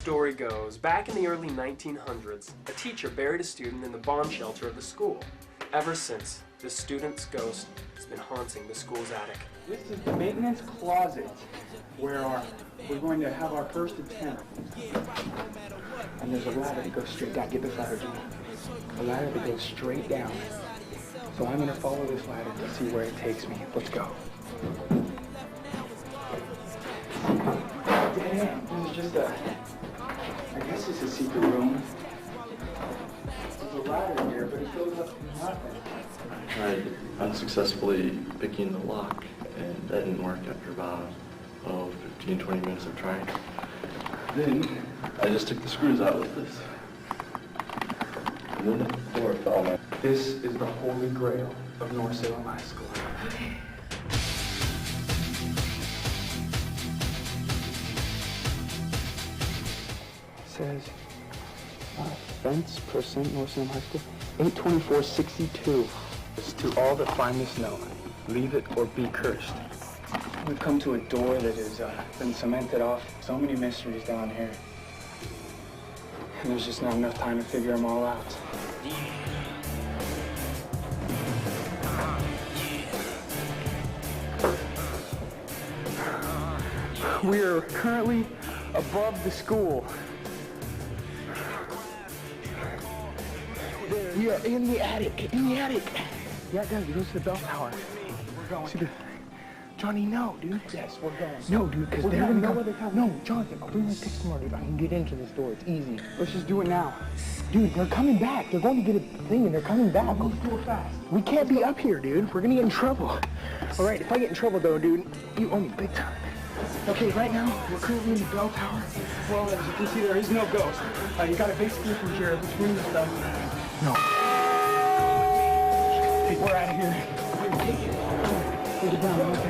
Story goes, back in the early 1900s, a teacher buried a student in the bomb shelter of the school. Ever since, the student's ghost has been haunting the school's attic. This is the maintenance closet where we're going to have our first attempt. And there's a ladder that goes straight down. Get this ladder, Jimmy. A ladder that goes straight down. So I'm going to follow this ladder to see where it takes me. Let's go. Damn, this is just I guess it's a secret room. There's a ladder here, but it goes up to nothing. I tried unsuccessfully picking the lock, and that didn't work after about 15, 20 minutes of trying. Then I just took the screws out with this. And then the door fell out. This is the holy grail of North Salem High School. Says fence percent North Salem High School 82462. It's to all that find this note, leave it or be cursed. We've come to a door that has been cemented off. So many mysteries down here, and there's just not enough time to figure them all out. We are currently above the school. We are in the attic. In the attic. Yeah, guys, it goes to the bell tower. We're going. Johnny, no, dude. Yes, we're going. No, dude, because they're gonna know where they're coming. No, Jonathan, I'll bring my text tomorrow, dude. I can get into this door. It's easy. Let's just do it now. Dude, they're coming back. They're going to get a thing, and they're coming back. Let's do it fast. We can't be up here, dude. We're gonna get in trouble. All right, if I get in trouble, though, dude, you owe me big time. Okay, right now, we're currently in the bell tower. Well, as you can see, there is no ghost. You got a basic refrigerator between the stuff. No. Hey, we're out of here. Take it down.